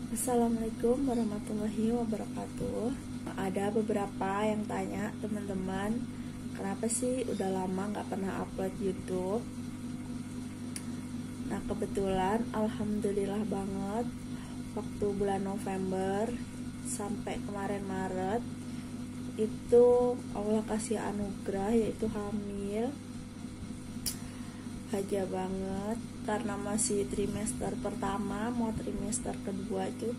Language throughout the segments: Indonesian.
Assalamualaikum warahmatullahi wabarakatuh. Ada beberapa yang tanya teman-teman, kenapa sih udah lama nggak pernah upload YouTube? Nah kebetulan alhamdulillah banget, waktu bulan November sampai kemarin Maret itu Allah kasih anugerah yaitu hamil. Bahagia banget karena masih trimester pertama mau trimester kedua itu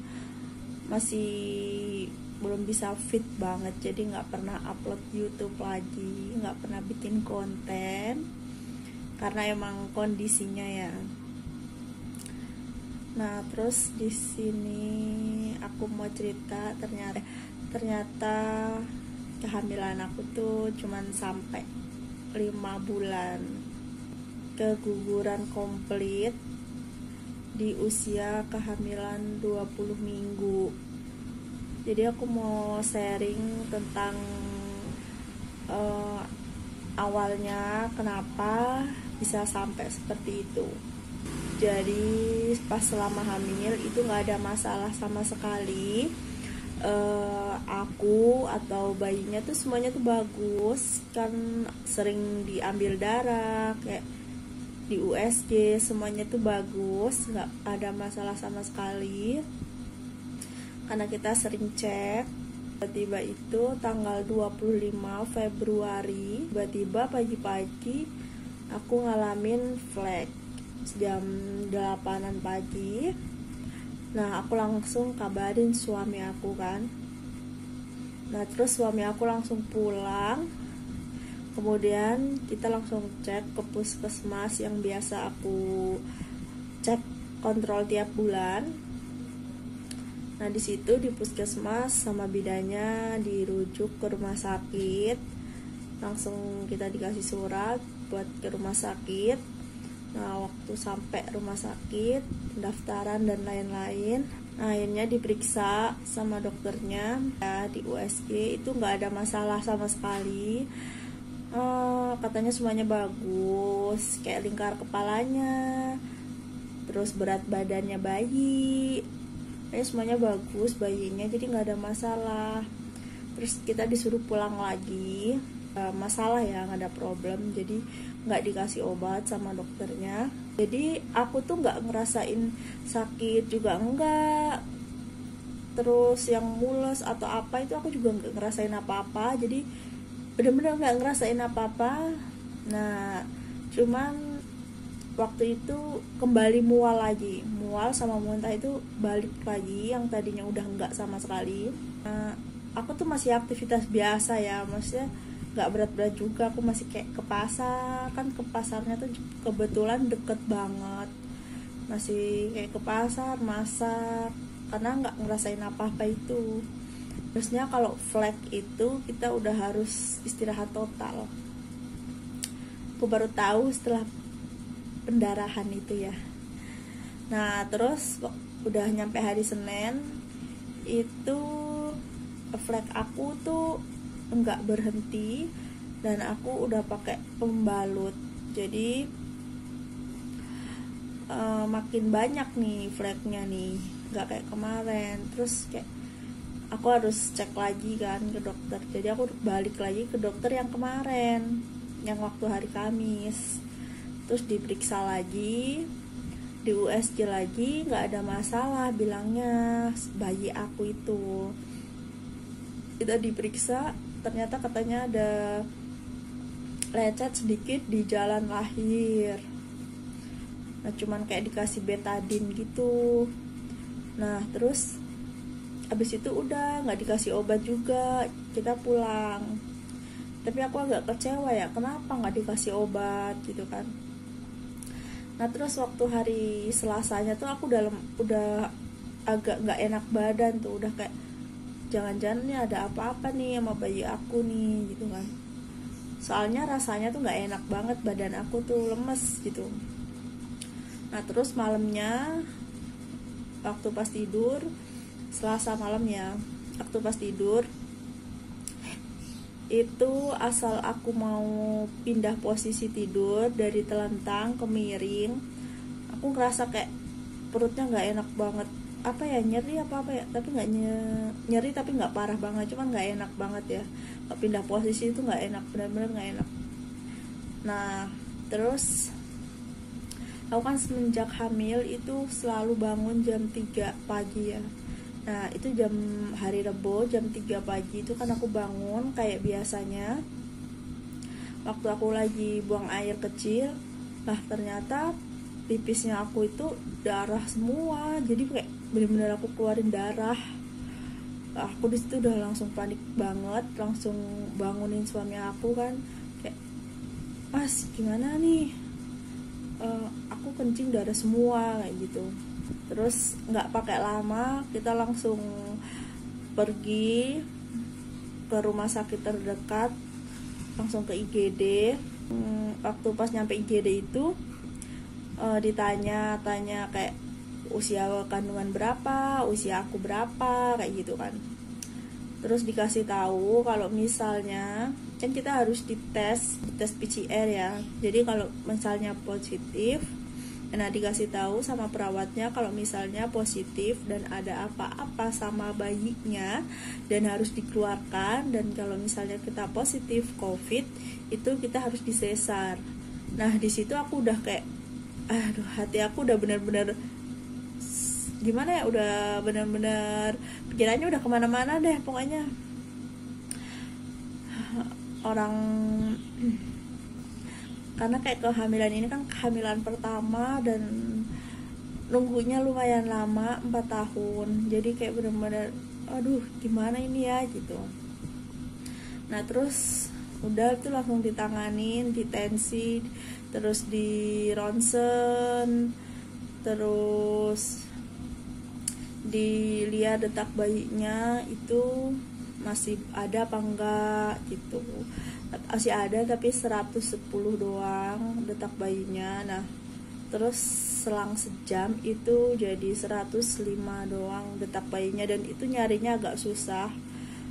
masih belum bisa fit banget, jadi nggak pernah upload YouTube lagi, nggak pernah bikin konten karena emang kondisinya ya. Nah terus di sini aku mau cerita, ternyata kehamilan aku tuh cuman sampai 5 bulan, keguguran komplit di usia kehamilan 20 minggu. Jadi aku mau sharing tentang awalnya kenapa bisa sampai seperti itu. Jadi pas selama hamil itu gak ada masalah sama sekali. Aku atau bayinya tuh semuanya tuh bagus, kan sering diambil darah kayak di USG, semuanya tuh bagus, nggak ada masalah sama sekali karena kita sering cek. Tiba-tiba itu tanggal 25 Februari tiba-tiba pagi-pagi aku ngalamin flek jam 8-an pagi. Nah aku langsung kabarin suami aku kan. Nah terus suami aku langsung pulang. Kemudian kita langsung cek ke puskesmas yang biasa aku cek kontrol tiap bulan. Nah di situ di puskesmas sama bidannya dirujuk ke rumah sakit. Langsung kita dikasih surat buat ke rumah sakit. Nah waktu sampai rumah sakit, pendaftaran dan lain-lain. Nah, akhirnya diperiksa sama dokternya ya, di USG itu nggak ada masalah sama sekali. Katanya semuanya bagus, kayak lingkar kepalanya, terus berat badannya bayi, semuanya bagus bayinya, jadi nggak ada masalah. Terus kita disuruh pulang lagi, masalah ya, nggak ada problem, jadi nggak dikasih obat sama dokternya. Jadi aku tuh nggak ngerasain sakit juga enggak, terus yang mules atau apa itu aku juga nggak ngerasain apa-apa, jadi bener-bener nggak ngerasain apa-apa. Nah cuman waktu itu kembali mual lagi, mual sama muntah itu balik lagi, yang tadinya udah nggak sama sekali. Nah, aku tuh masih aktivitas biasa ya, maksudnya nggak berat-berat juga, aku masih kayak ke pasar, kan ke pasarnya tuh kebetulan deket banget, masih kayak ke pasar masak karena nggak ngerasain apa-apa itu. Terusnya kalau flek itu kita udah harus istirahat total. Aku baru tahu setelah pendarahan itu ya. Nah terus udah nyampe hari Senin itu flek aku tuh enggak berhenti dan aku udah pakai pembalut. Jadi makin banyak nih fleknya nih, nggak kayak kemarin. Terus kayak aku harus cek lagi kan ke dokter, jadi aku balik lagi ke dokter yang kemarin, yang waktu hari Kamis. Terus diperiksa lagi di USG lagi, nggak ada masalah bilangnya bayi aku itu. Kita diperiksa, ternyata katanya ada lecet sedikit di jalan lahir. Nah cuman kayak dikasih betadine gitu. Nah terus abis itu udah nggak dikasih obat juga, kita pulang. Tapi aku agak kecewa ya, kenapa nggak dikasih obat gitu kan. Nah terus waktu hari Selasanya tuh aku udah agak nggak enak badan tuh, udah kayak jangan-jangan nih ada apa-apa nih sama bayi aku nih gitu kan. Soalnya rasanya tuh nggak enak banget, badan aku tuh lemes gitu. Nah terus malamnya waktu pas tidur, Selasa malam ya, waktu pas tidur itu asal aku mau pindah posisi tidur dari telentang ke miring, aku ngerasa kayak perutnya nggak enak banget. apa ya, nyeri apa ya, tapi nggak nyeri tapi nggak parah banget, cuman nggak enak banget ya. Pindah posisi itu nggak enak, benar-benar nggak enak. Nah terus aku kan semenjak hamil itu selalu bangun jam 3 pagi ya. Nah itu jam hari Rebo jam 3 pagi itu kan aku bangun kayak biasanya waktu aku lagi buang air kecil. Nah ternyata pipisnya aku itu darah semua, jadi kayak bener-bener aku keluarin darah. Aku di situ udah langsung panik banget, langsung bangunin suami aku kan, kayak mas gimana nih, aku kencing darah semua kayak gitu. Terus nggak pakai lama kita langsung pergi ke rumah sakit terdekat, langsung ke IGD. Waktu pas nyampe IGD itu ditanya kayak usia kandungan berapa, usia aku berapa, kayak gitu kan. Terus dikasih tahu kalau misalnya kan kita harus dites PCR ya. Jadi kalau misalnya positif, nah dikasih tahu sama perawatnya kalau misalnya positif dan ada apa-apa sama bayinya dan harus dikeluarkan, dan kalau misalnya kita positif COVID itu kita harus disesar. Nah di situ aku udah kayak aduh, hati aku udah bener-bener gimana ya, udah bener-bener pikirannya udah kemana-mana deh pokoknya. Orang karena kayak kehamilan ini kan kehamilan pertama dan nunggunya lumayan lama, 4 tahun, jadi kayak bener-bener aduh gimana ini ya gitu. Nah terus udah tuh langsung ditanganin, ditensi, terus di ronsen, terus dilihat detak bayinya itu masih ada apa enggak gitu. Masih ada tapi 110 doang detak bayinya. Nah terus selang sejam itu jadi 105 doang detak bayinya, dan itu nyarinya agak susah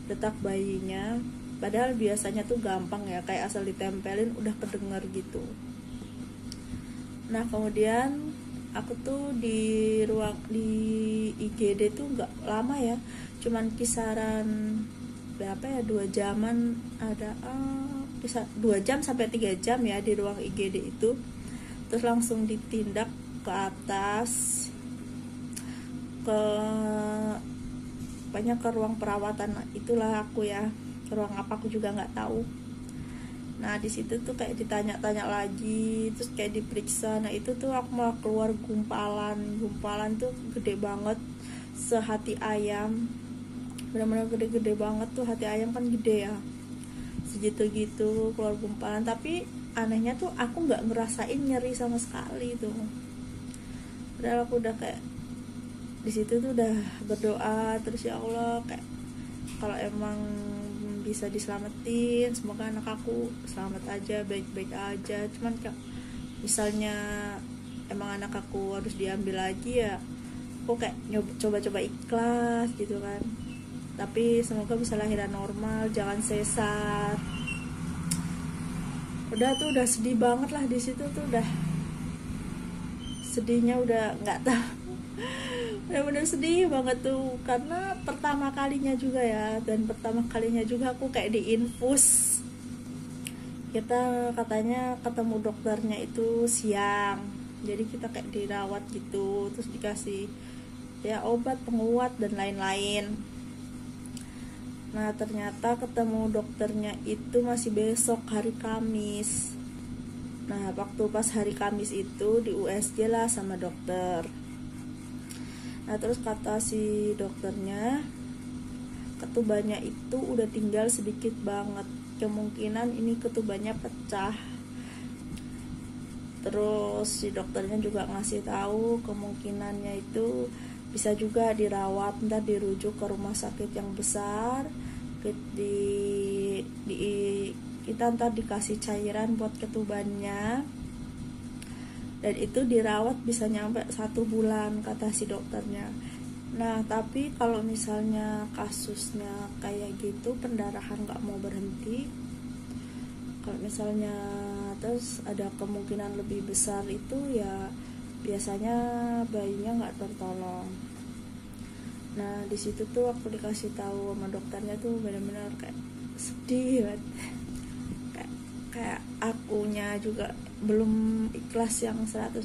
detak bayinya, padahal biasanya tuh gampang ya, kayak asal ditempelin udah kedenger gitu. Nah kemudian aku tuh di IGD tuh nggak lama ya, cuman kisaran berapa ya, 2 jaman ada, bisa 2 jam sampai 3 jam ya di ruang IGD itu. Terus langsung ditindak ke atas, ke banyak ke ruang perawatan itulah aku ya, ke ruang apa aku juga nggak tahu. Nah di situ tuh kayak ditanya-tanya lagi, terus kayak diperiksa. Nah itu tuh aku malah keluar gumpalan tuh gede banget, sehati ayam, benar-benar gede-gede banget tuh, hati ayam kan gede ya, segitu gitu keluar gumpalan. Tapi anehnya tuh aku nggak ngerasain nyeri sama sekali tuh, padahal aku udah kayak di situ tuh udah berdoa terus, ya Allah kayak kalau emang bisa diselamatin, semoga anak aku selamat aja, baik-baik aja. Cuman misalnya emang anak aku harus diambil lagi ya, aku kayak coba-coba ikhlas gitu kan, tapi semoga bisa lahiran normal, jangan sesar. Udah sedih banget lah di situ tuh, udah sedihnya udah nggak tahu, bener-bener sedih banget tuh, karena pertama kalinya juga ya, dan pertama kalinya juga aku kayak diinfus. Kita katanya ketemu dokternya itu siang, jadi kita kayak dirawat gitu, terus dikasih ya obat penguat dan lain-lain. Nah ternyata ketemu dokternya itu masih besok, hari Kamis. Nah waktu pas hari Kamis itu di USG lah sama dokter. Nah terus kata si dokternya, ketubannya itu udah tinggal sedikit banget, kemungkinan ini ketubannya pecah. Terus si dokternya juga ngasih tahu kemungkinannya itu bisa juga dirawat, ntar dirujuk ke rumah sakit yang besar, kita ntar dikasih cairan buat ketubannya, dan itu dirawat bisa nyampe 1 bulan kata si dokternya. Nah tapi kalau misalnya kasusnya kayak gitu, pendarahan gak mau berhenti, kalau misalnya terus ada kemungkinan lebih besar itu ya biasanya bayinya gak tertolong. Nah di situ tuh aku dikasih tahu sama dokternya tuh benar-benar kayak sedih banget. Kayak akunya juga belum ikhlas yang 100%,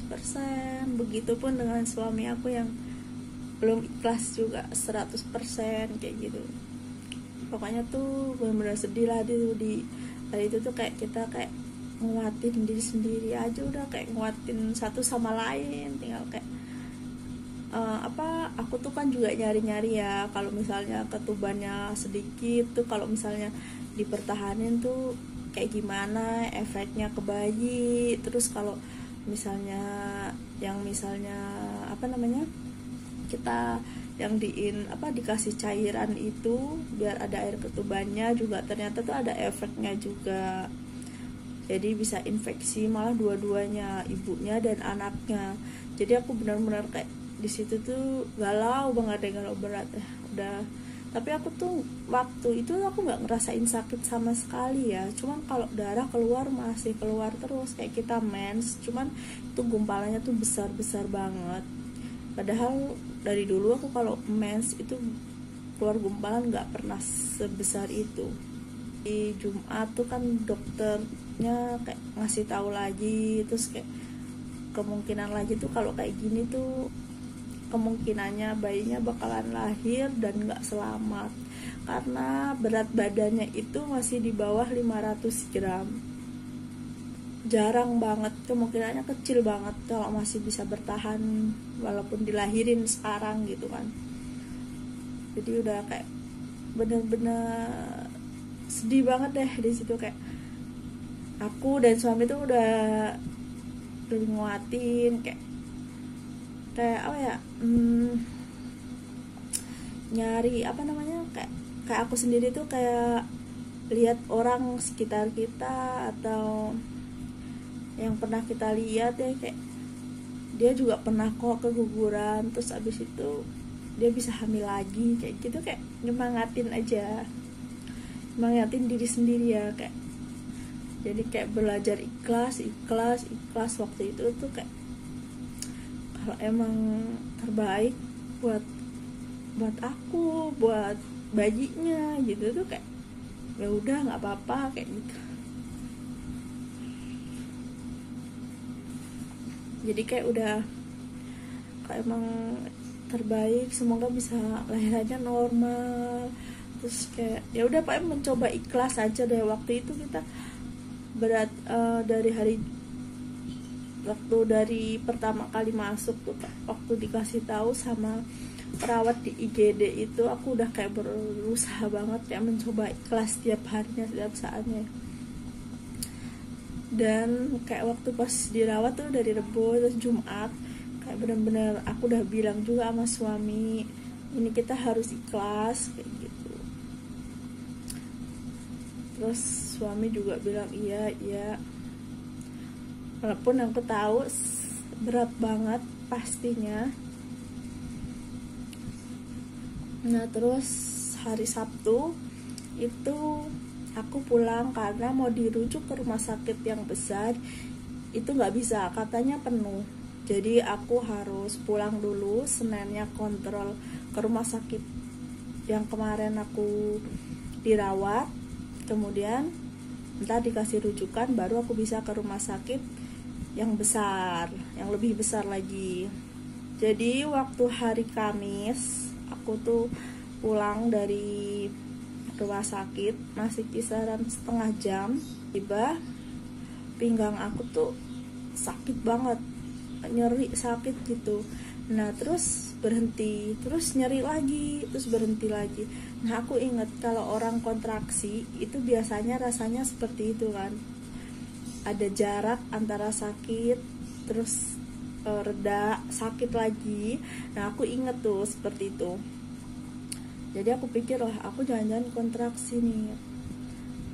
begitupun dengan suami aku yang belum ikhlas juga 100% kayak gitu. Pokoknya tuh benar-benar sedih lah di hari itu tuh. Kayak kita kayak nguatin diri sendiri aja, udah kayak nguatin satu sama lain, tinggal kayak aku tuh kan juga nyari-nyari ya, kalau misalnya ketubannya sedikit tuh, kalau misalnya dipertahanin tuh kayak gimana efeknya ke bayi. Terus kalau misalnya kita yang dikasih cairan itu biar ada air ketubannya juga, ternyata tuh ada efeknya juga, jadi bisa infeksi malah dua-duanya, ibunya dan anaknya. Jadi aku benar-benar kayak di situ tuh galau banget, galau berat udah. Tapi aku tuh waktu itu aku nggak ngerasain sakit sama sekali ya, cuman kalau darah keluar masih keluar terus kayak kita mens, cuman itu gumpalannya tuh besar banget. Padahal dari dulu aku kalau mens itu keluar gumpalan nggak pernah sebesar itu. Di Jumat tuh kan dokternya kayak ngasih tahu lagi, terus kayak kemungkinan lagi tuh kalau kayak gini tuh kemungkinannya bayinya bakalan lahir dan nggak selamat karena berat badannya itu masih di bawah 500 gram. Jarang banget, kemungkinannya kecil banget kalau masih bisa bertahan walaupun dilahirin sekarang gitu kan. Jadi udah kayak bener-bener sedih banget deh di situ. Kayak aku dan suami tuh udah nguatin kayak nyari kayak aku sendiri tuh kayak lihat orang sekitar kita atau yang pernah kita lihat ya, kayak dia juga pernah kok keguguran, terus abis itu dia bisa hamil lagi kayak gitu. Kayak nyemangatin diri sendiri ya, kayak jadi kayak belajar ikhlas waktu itu tuh. Kayak kalau emang terbaik buat aku, buat bayinya gitu tuh, kayak ya udah nggak apa-apa kayak gitu. Jadi kayak udah kayak emang terbaik, semoga bisa lahirannya normal. Terus kayak ya udah Pak, mencoba ikhlas aja deh. Waktu itu kita berat dari pertama kali masuk tuh, waktu dikasih tahu sama perawat di IGD itu, aku udah kayak berusaha banget kayak mencoba ikhlas setiap harinya, setiap saatnya. Dan kayak waktu pas dirawat tuh dari Rebo terus Jumat, kayak bener-bener aku udah bilang juga sama suami, ini kita harus ikhlas kayak gitu. Terus suami juga bilang iya, walaupun aku tahu berat banget pastinya. Nah terus hari Sabtu itu aku pulang karena mau dirujuk ke rumah sakit yang besar, itu nggak bisa, katanya penuh. Jadi aku harus pulang dulu, Seninnya kontrol ke rumah sakit yang kemarin aku dirawat, kemudian entah dikasih rujukan baru aku bisa ke rumah sakit yang besar, yang lebih besar lagi. Jadi waktu hari Kamis aku tuh pulang dari rumah sakit, masih kisaran setengah jam, tiba pinggang aku tuh sakit banget, nyeri sakit gitu. Nah terus berhenti, terus nyeri lagi, terus berhenti lagi. Nah aku inget kalau orang kontraksi itu biasanya rasanya seperti itu kan, ada jarak antara sakit terus reda, sakit lagi. Nah aku inget tuh seperti itu. Jadi aku pikir lah, aku jangan-jangan kontraksi nih.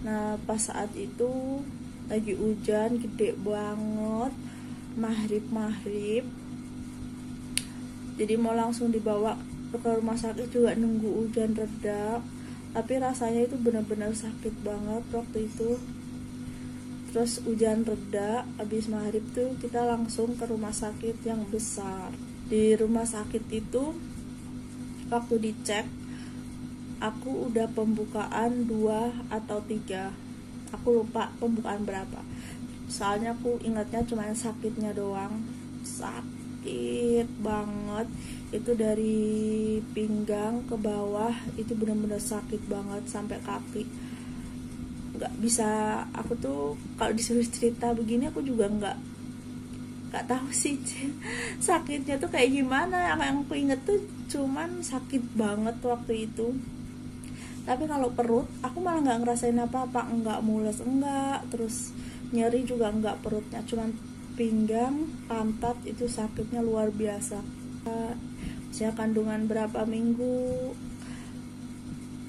Nah pas saat itu lagi hujan gede banget, maghrib. Jadi mau langsung dibawa ke rumah sakit juga nunggu hujan reda, tapi rasanya itu benar-benar sakit banget waktu itu. Terus hujan reda, habis maghrib tuh kita langsung ke rumah sakit yang besar. Di rumah sakit itu waktu dicek aku udah pembukaan 2 atau 3, aku lupa pembukaan berapa, soalnya aku ingatnya cuma sakitnya doang. Sakit banget itu, dari pinggang ke bawah itu benar-benar sakit banget sampai kaki. Nggak bisa, aku tuh kalau disuruh cerita begini aku juga nggak tahu sih sakitnya tuh kayak gimana. Yang aku inget tuh cuman sakit banget waktu itu. Tapi kalau perut aku malah nggak ngerasain apa-apa, nggak mules enggak, terus nyeri juga enggak perutnya, cuman pinggang, pantat itu sakitnya luar biasa. Saya kandungan berapa minggu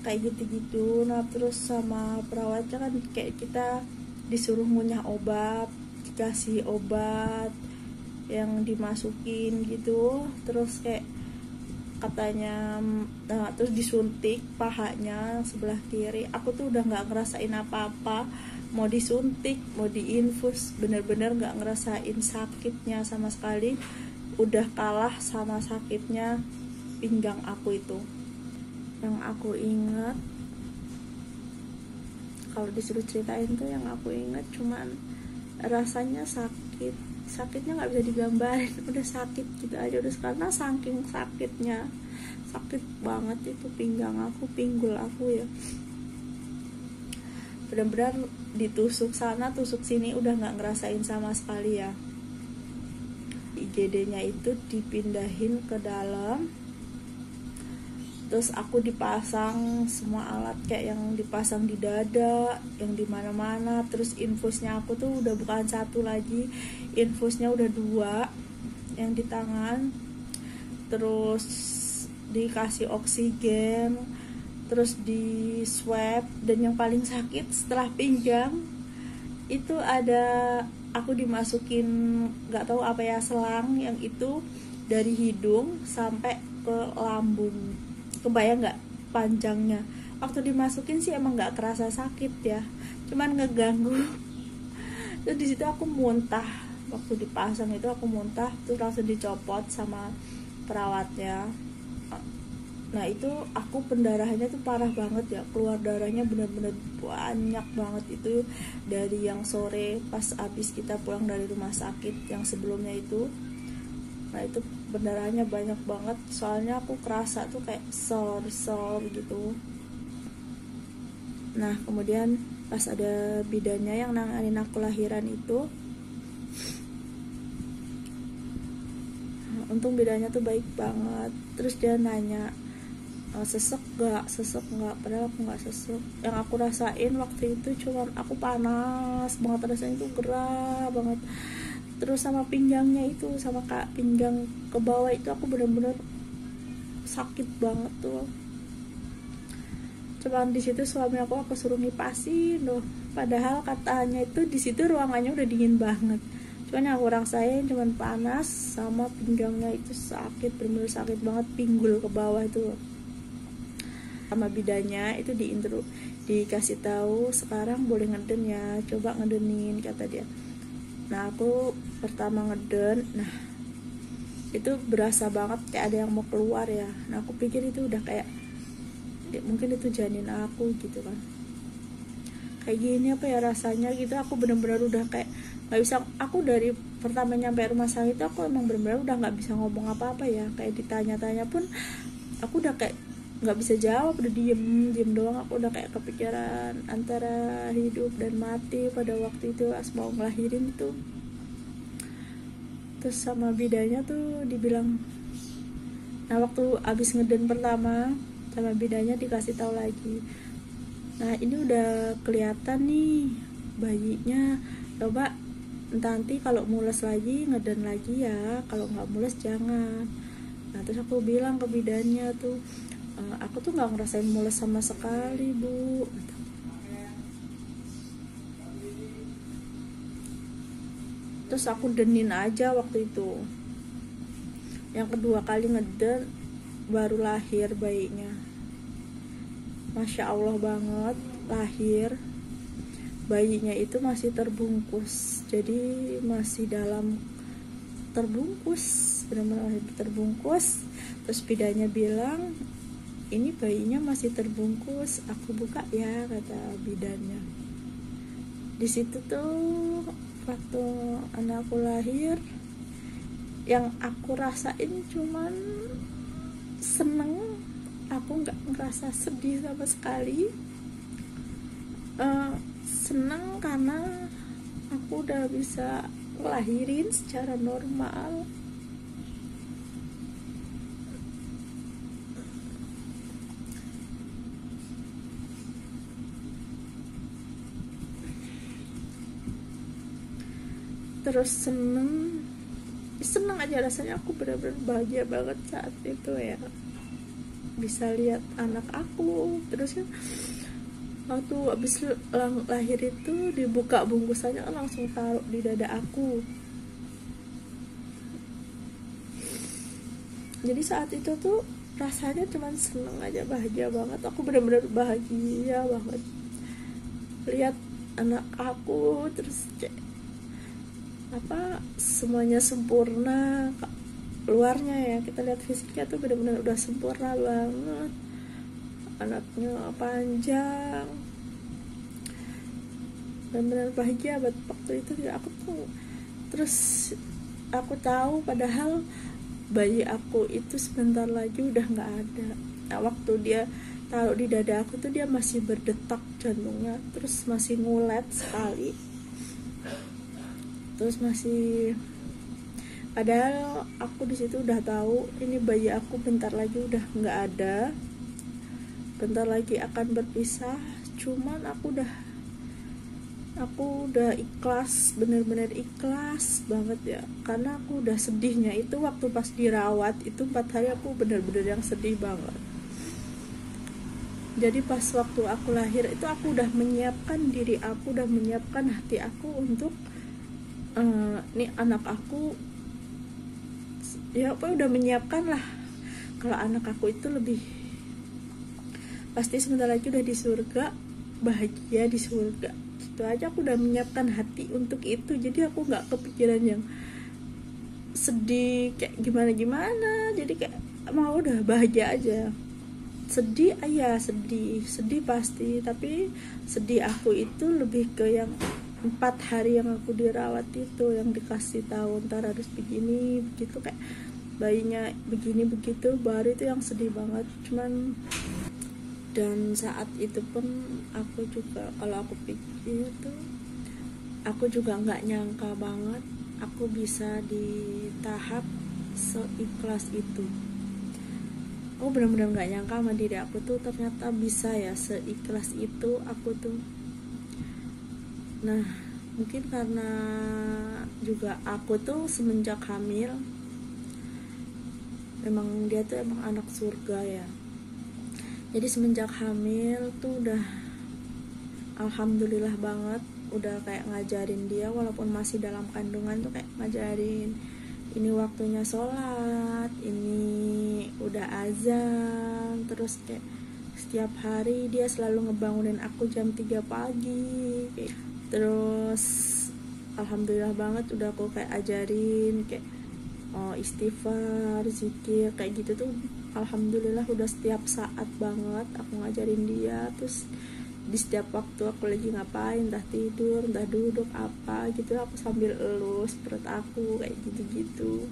kayak gitu-gitu. Nah terus sama perawatnya kan kayak kita disuruh ngunyah obat, dikasih obat yang dimasukin gitu, terus kayak katanya terus disuntik pahanya sebelah kiri. Aku tuh udah nggak ngerasain apa-apa, mau disuntik mau diinfus bener-bener nggak ngerasain sakitnya sama sekali. Udah kalah sama sakitnya pinggang aku itu. Yang aku ingat kalau disuruh ceritain tuh, yang aku ingat cuman rasanya sakitnya nggak bisa digambarin, udah sakit gitu aja, udah karena saking sakitnya, sakit banget itu pinggang aku, pinggul aku ya, benar-benar ditusuk sana tusuk sini, udah nggak ngerasain sama sekali ya. IGD-nya itu dipindahin ke dalam, terus aku dipasang semua alat kayak yang dipasang di dada, yang di mana-mana. Terus infusnya aku tuh udah bukan 1 lagi, infusnya udah 2 yang di tangan. Terus dikasih oksigen, terus di swab. Dan yang paling sakit setelah pinggang itu ada, aku dimasukin nggak tahu apa ya, selang yang itu dari hidung sampai ke lambung. Kebayang nggak panjangnya? Waktu dimasukin sih emang nggak kerasa sakit ya, cuman ngeganggu. Terus di situ aku muntah, waktu dipasang itu aku muntah, terus langsung dicopot sama perawatnya. Nah itu aku pendarahannya tuh parah banget ya, keluar darahnya bener-bener banyak banget itu dari yang sore pas abis kita pulang dari rumah sakit yang sebelumnya itu. Nah itu pendarahannya banyak banget, soalnya aku kerasa tuh kayak sor gitu. Nah kemudian pas ada bidannya yang nanganin aku lahiran itu, untung bidannya tuh baik banget. Terus dia nanya, sesek gak, padahal aku gak sesek. Yang aku rasain waktu itu cuman aku panas banget, rasanya tuh gerah banget. Terus sama pinggangnya itu, sama pinggang ke bawah itu aku bener-bener sakit banget tuh. Cuman di situ suami aku suruh ngipasin loh, padahal katanya itu di situ ruangannya udah dingin banget. Cuman yang aku rasain cuman panas, sama pinggangnya itu sakit, bener-bener sakit banget, pinggul ke bawah itu. Sama bidanya itu dikasih tahu, sekarang boleh ngeden ya, coba ngedenin kata dia. Nah aku pertama ngeden, nah itu berasa banget kayak ada yang mau keluar ya. Nah aku pikir itu udah kayak ya, mungkin itu janin aku gitu kan, kayak gini apa ya rasanya gitu. Aku bener-bener udah kayak nggak bisa, aku dari pertama nyampe rumah sakit itu aku emang bener-bener udah nggak bisa ngomong apa-apa ya, kayak ditanya-tanya pun aku udah kayak nggak bisa jawab, udah diem doang. Aku udah kayak kepikiran antara hidup dan mati pada waktu itu pas mau ngelahirin itu. Terus sama bidanya tuh dibilang, nah waktu abis ngeden pertama sama bidanya dikasih tahu lagi, nah ini udah kelihatan nih bayinya, coba nanti kalau mules lagi ngeden lagi ya, kalau nggak mules jangan. Nah terus aku bilang ke bidannya tuh, aku tuh nggak ngerasain mules sama sekali bu. Terus aku denin aja waktu itu. Yang kedua kali ngeden baru lahir bayinya, Masya Allah banget, lahir bayinya itu masih terbungkus, jadi masih dalam terbungkus, benar-benar terbungkus. Terus bidannya bilang, ini bayinya masih terbungkus, aku buka ya, kata bidannya. Di situ tuh waktu anakku lahir, yang aku rasain cuman seneng, aku nggak ngerasa sedih sama sekali. Seneng karena aku udah bisa ngelahirin secara normal. Terus seneng aja rasanya, aku benar-benar bahagia banget saat itu ya, bisa lihat anak aku. Terus kan waktu abis lahir itu dibuka bungkusannya kan langsung taruh di dada aku. Jadi saat itu tuh rasanya cuman seneng aja, bahagia banget. Aku benar-benar bahagia banget lihat anak aku. Terus kayak semuanya sempurna luarnya ya, kita lihat fisiknya tuh benar-benar udah sempurna banget, anaknya panjang, benar-benar bahagia buat waktu itu ya aku tuh. Terus aku tahu padahal bayi aku itu sebentar lagi udah nggak ada. Nah, waktu dia taruh di dada aku tuh dia masih berdetak jantungnya, terus masih ngulet sekali, terus masih, padahal aku di situ udah tahu ini bayi aku bentar lagi udah nggak ada, bentar lagi akan berpisah. Cuman aku udah ikhlas, bener-bener ikhlas banget ya, karena aku udah sedihnya itu waktu pas dirawat itu 4 hari aku bener-bener yang sedih banget. Jadi pas waktu aku lahir itu aku udah menyiapkan diri aku, udah menyiapkan hati aku untuk nih anak aku ya, apa udah menyiapkan lah kalau anak aku itu lebih pasti sebentar lagi udah di surga, bahagia di surga. Itu aja aku udah menyiapkan hati untuk itu. Jadi aku nggak kepikiran yang sedih kayak gimana. Jadi kayak mau udah bahagia aja. Sedih sedih pasti, tapi sedih aku itu lebih ke yang 4 hari yang aku dirawat itu, yang dikasih tahu ntar harus begini begitu, kayak bayinya begini begitu, baru itu yang sedih banget. Cuman dan saat itu pun aku juga, kalau aku pikir tuh aku juga nggak nyangka banget aku bisa di tahap seikhlas itu. Aku benar-benar nggak nyangka sama diri aku tuh ternyata bisa ya seikhlas itu aku tuh. Nah, mungkin karena juga aku tuh semenjak hamil, memang dia tuh emang anak surga ya. Jadi semenjak hamil tuh udah alhamdulillah banget, udah kayak ngajarin dia walaupun masih dalam kandungan tuh kayak ngajarin ini waktunya sholat, ini udah azan, terus kayak setiap hari dia selalu ngebangunin aku jam 3 pagi kayak. Terus alhamdulillah banget udah aku kayak ajarin kayak istighfar, zikir kayak gitu tuh. Alhamdulillah udah setiap saat banget aku ngajarin dia. Terus di setiap waktu aku lagi ngapain, entah tidur, entah duduk apa gitu, aku sambil elus perut aku kayak gitu-gitu.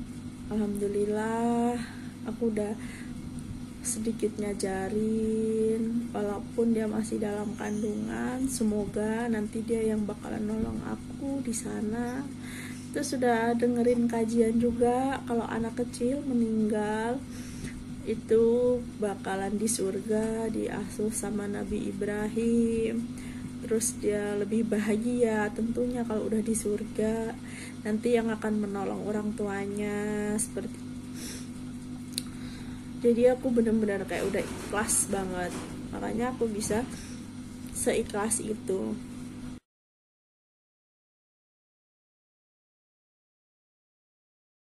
Alhamdulillah aku udah sedikit ngajarin walaupun dia masih dalam kandungan. Semoga nanti dia yang bakalan nolong aku di sana. Terus sudah dengerin kajian juga kalau anak kecil meninggal itu bakalan di surga, diasuh sama Nabi Ibrahim. Terus dia lebih bahagia tentunya kalau udah di surga, nanti yang akan menolong orang tuanya seperti. Jadi aku benar-benar kayak udah ikhlas banget, makanya aku bisa seikhlas itu.